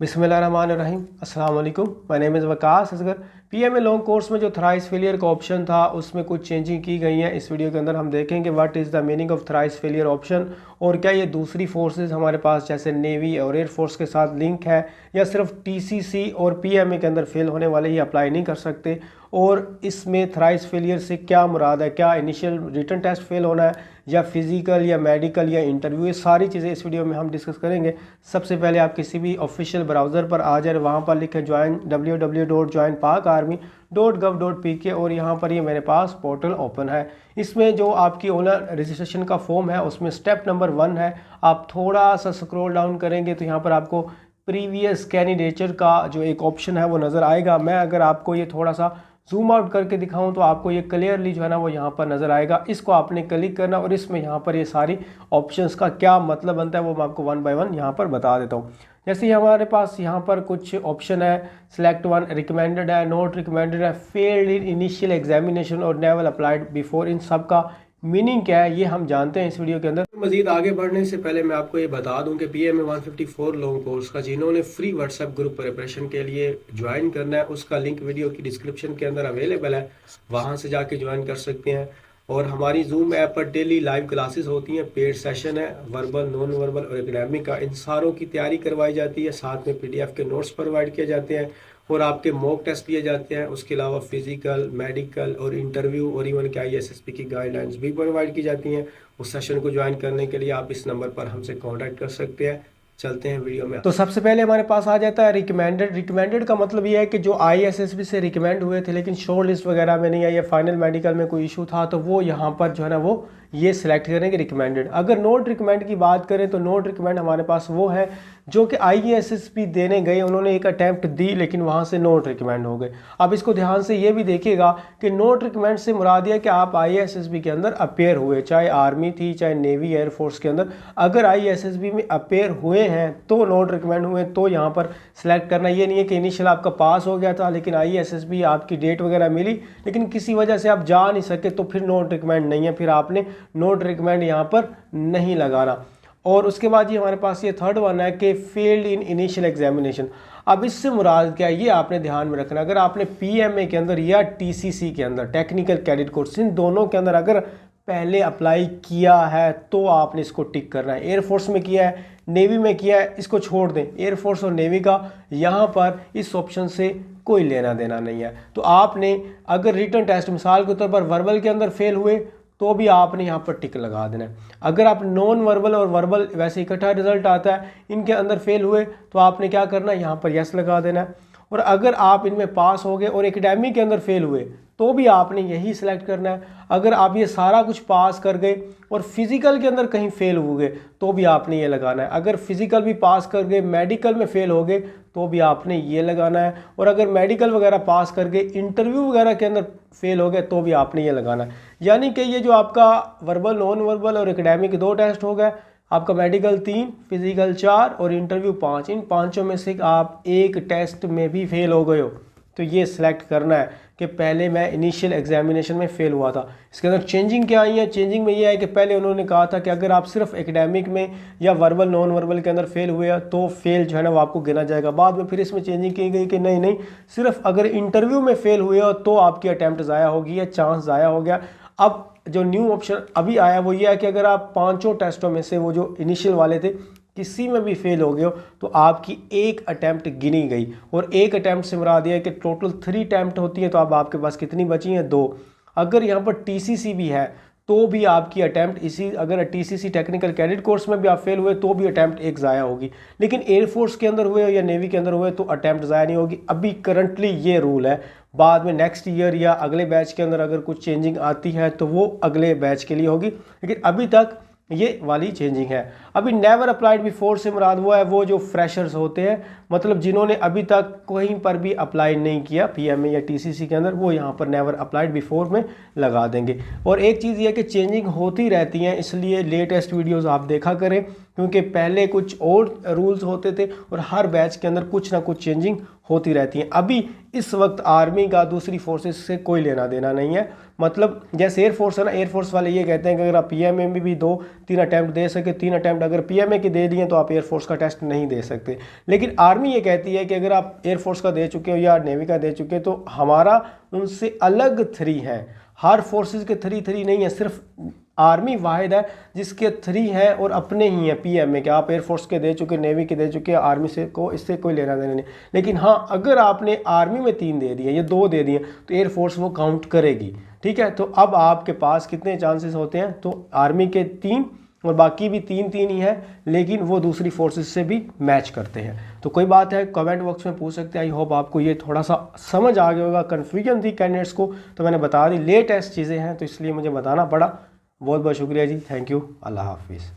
बिस्मिल्लाहिर्रहमानिर्रहीम। अस्सलाम वालेकुम। My name is Waqas Asghar. PMA long course में जो थ्राइस फेलियर का ऑप्शन था उसमें कुछ चेंजिंग की गई हैं। इस वीडियो के अंदर हम देखेंगे what is the meaning of thrice failure option और क्या ये दूसरी फोर्सेस हमारे पास जैसे नेवी और एयरफोर्स के साथ लिंक है या सिर्फ टीसीसी और पीएमए के अंदर फेल होने वाले ही अप्लाई नहीं कर सकते, और इसमें थ्राइस फेलियर से क्या मुराद है, क्या इनिशियल रिटन टेस्ट फेल होना है या फिज़िकल या मेडिकल या इंटरव्यू, ये सारी चीज़ें इस वीडियो में हम डिस्कस करेंगे। सबसे पहले आप किसी भी ऑफिशियल ब्राउज़र पर आ जाए, वहाँ पर लिखें ज्वाइन www.joinpakarmy.gov.pk और यहाँ पर ये मेरे पास पोर्टल ओपन है। इसमें जो आपकी ऑनलाइन रजिस्ट्रेशन का फॉर्म है उसमें स्टेप नंबर 1 है। आप थोड़ा सा स्क्रॉल डाउन करेंगे तो यहाँ पर आपको प्रीवियस कैंडिडेचर का जो एक ऑप्शन है वो नज़र आएगा। मैं अगर आपको ये थोड़ा सा जूम आउट करके दिखाऊं तो आपको ये क्लियरली जो है ना वो यहाँ पर नज़र आएगा। इसको आपने क्लिक करना और इसमें यहाँ पर ये सारी ऑप्शंस का क्या मतलब बनता है वो मैं आपको 1 बाय 1 यहाँ पर बता देता हूँ। जैसे ही हमारे पास यहाँ पर कुछ ऑप्शन है, सिलेक्ट वन, रिकमेंडेड है, नॉट रिकमेंडेड है, फेल्ड इन इनिशियल एग्जामिनेशन और नेवर अप्लाइड बिफोर, इन सब का मीनिंग क्या है ये हम जानते हैं इस वीडियो के अंदर। मजीद आगे बढ़ने से पहले मैं आपको ये बता दूं कि पीएमए 154 लॉन्ग कोर्स का जिन्होंने फ्री व्हाट्सएप ग्रुप प्रिपरेशन के लिए ज्वाइन करना है उसका लिंक वीडियो की डिस्क्रिप्शन के अंदर अवेलेबल है, वहां से जाके ज्वाइन कर सकते हैं। और हमारी जूम ऐप पर डेली लाइव क्लासेस होती हैं, पेड सेशन है, वर्बल, नॉन वर्बल और एकेडमिक का, इन सारों की तैयारी करवाई जाती है। साथ में पीडीएफ के नोट्स प्रोवाइड किए जाते हैं और आपके मॉक टेस्ट लिए जाते हैं। उसके अलावा फिजिकल, मेडिकल और इंटरव्यू और इवन के आईएसएसपी की गाइडलाइंस भी प्रोवाइड की जाती हैं। उस सेशन को ज्वाइन करने के लिए आप इस नंबर पर हमसे कांटेक्ट कर सकते हैं। चलते हैं वीडियो में। तो सबसे पहले हमारे पास आ जाता है रिकमेंडेड। रिकमेंडेड का मतलब ये है कि जो आईएसएसबी से रिकमेंड हुए थे लेकिन शॉर्ट लिस्ट वगैरह में नहीं आई या फाइनल मेडिकल में कोई इशू था तो वो यहाँ पर जो है ना वो ये सिलेक्ट करेंगे रिकमेंडेड। अगर नोट रिकमेंड की बात करें तो नोट रिकमेंड हमारे पास वो है जो कि आईएसएसबी देने गए, उन्होंने एक अटैम्प्ट दी लेकिन वहाँ से नोट रिकमेंड हो गए। अब इसको ध्यान से ये भी देखिएगा कि नोट रिकमेंड से मुराद है कि आप आईएसएसबी के अंदर अपेयर हुए, चाहे आर्मी थी चाहे नेवी एयरफोर्स के अंदर, अगर आईएसएसबी में अपेयर हुए हैं तो नोट रिकमेंड हुए तो यहाँ पर सिलेक्ट करना। ये नहीं है कि इनिशियल आपका पास हो गया था लेकिन आईएसएसबी आपकी डेट वगैरह मिली लेकिन किसी वजह से आप जा नहीं सके तो फिर नोट रिकमेंड नहीं है, फिर आपने नोट रिकमेंड यहाँ पर नहीं लगाना। और उसके बाद ये हमारे पास ये थर्ड वन है कि फेल्ड इन इनिशियल एग्जामिनेशन। अब इससे मुराद क्या है ये आपने ध्यान में रखना। अगर आपने पीएमए के अंदर या टीसीसी के अंदर, टेक्निकल कैडेट कोर्स, इन दोनों के अंदर अगर पहले अप्लाई किया है तो आपने इसको टिक करना है। एयरफोर्स में किया है, नेवी में किया है, इसको छोड़ दें। एयरफोर्स और नेवी का यहाँ पर इस ऑप्शन से कोई लेना देना नहीं है। तो आपने अगर रिटन टेस्ट मिसाल के तौर पर वर्बल के अंदर फेल हुए तो भी आपने यहाँ पर टिक लगा देना है। अगर आप नॉन वर्बल और वर्बल वैसे इकट्ठा रिजल्ट आता है, इनके अंदर फेल हुए तो आपने क्या करना है, यहाँ पर यस लगा देना है। और अगर आप इनमें पास हो गए और एकेडमिक के अंदर फेल हुए तो भी आपने यही सिलेक्ट करना है। अगर आप ये सारा कुछ पास कर गए और फिजिकल के अंदर कहीं फेल हो गए तो भी आपने ये लगाना है। अगर फिजिकल भी पास कर गए, मेडिकल में फेल हो गए तो भी आपने ये लगाना है। और अगर मेडिकल वगैरह पास कर गए, इंटरव्यू वगैरह के अंदर फेल हो गए तो भी आपने ये लगाना है। यानी कि ये जो आपका वर्बल, नॉन वर्बल और एकेडमिक 2 टेस्ट हो गए, आपका मेडिकल 3, फिजिकल 4 और इंटरव्यू 5, इन पांचों में से आप एक टेस्ट में भी फेल हो गए हो तो ये सिलेक्ट करना है कि पहले मैं इनिशियल एग्जामिनेशन में फ़ेल हुआ था। इसके अंदर चेंजिंग क्या आई है, चेंजिंग में ये है कि पहले उन्होंने कहा था कि अगर आप सिर्फ एकेडमिक में या वर्बल, नॉन वर्बल के अंदर फेल हुए तो फेल जो है ना वो आपको गिना जाएगा। बाद में फिर इसमें चेंजिंग की गई कि नहीं, सिर्फ अगर इंटरव्यू में फेल हुए हो तो आपकी अटैम्प्ट ज़ाया होगी या चांस ज़ाया हो गया। अब जो न्यू ऑप्शन अभी आया वो ये है कि अगर आप 5 टेस्टों में से वो जो इनिशियल वाले थे किसी में भी फेल हो गए हो तो आपकी एक अटैम्प्ट गिनी गई। और एक अटैम्प्ट से मुराद ये है कि टोटल 3 अटैम्प्ट होती है तो अब आपके पास कितनी बची हैं, 2। अगर यहाँ पर टीसीसी भी है तो भी आपकी अटैम्प्ट इसी, अगर टीसीसी टेक्निकल कैडेट कोर्स में भी आप फेल हुए तो भी अटैम्प्ट एक ज़ाया होगी। लेकिन एयरफोर्स के अंदर हुए या नेवी के अंदर हुए तो अटैम्प्ट ज़ाया नहीं होगी। अभी करंटली ये रूल है, बाद में नेक्स्ट ईयर या अगले बैच के अंदर अगर कुछ चेंजिंग आती है तो वो अगले बैच के लिए होगी, लेकिन अभी तक ये वाली चेंजिंग है। अभी नेवर अप्लाइड बिफोर से मुराद हुआ है वो जो फ्रेशर्स होते हैं, मतलब जिन्होंने अभी तक कहीं पर भी अप्लाई नहीं किया पीएमए या टीसीसी के अंदर, वो यहाँ पर नेवर अप्लाइड बिफोर में लगा देंगे। और एक चीज़ ये है कि चेंजिंग होती रहती हैं, इसलिए लेटेस्ट वीडियोस आप देखा करें क्योंकि पहले कुछ और रूल्स होते थे और हर बैच के अंदर कुछ ना कुछ चेंजिंग होती रहती है। अभी इस वक्त आर्मी का दूसरी फोर्सेस से कोई लेना देना नहीं है, मतलब जैसे एयरफोर्स है ना, एयरफोर्स वाले ये कहते हैं कि अगर आप पीएमए में भी 2-3 अटैम्प्ट दे सके, 3 अटैम्प्ट अगर पीएमए के दे दिए तो आप एयरफोर्स का टेस्ट नहीं दे सकते। लेकिन आर्मी ये कहती है कि अगर आप एयरफोर्स का दे चुके हो या नेवी का दे चुके हो तो हमारा उनसे अलग 3 है। हर फोर्सेस के 3 नहीं है, सिर्फ आर्मी वाहिद है जिसके 3 हैं और अपने ही हैं पीएमए के। आप एयरफोर्स के दे चुके, नेवी के दे चुके, आर्मी से को इससे कोई लेना देना नहीं। लेकिन हाँ, अगर आपने आर्मी में 3 दे दिए या 2 दे दिए तो एयरफोर्स वो काउंट करेगी। ठीक है, तो अब आपके पास कितने चांसेस होते हैं, तो आर्मी के 3 और बाकी भी 3 ही है, लेकिन वो दूसरी फोर्सेस से भी मैच करते हैं। तो कोई बात है, कमेंट बॉक्स में पूछ सकते हैं। आई होप आपको ये थोड़ा सा समझ आ गया होगा। कन्फ्यूजन थी कैंडिडेट्स को, तो मैंने बता दी। लेटेस्ट चीज़ें हैं तो इसलिए मुझे बताना पड़ा। बहुत बहुत शुक्रिया जी, थैंक यू, अल्लाह हाफिज़।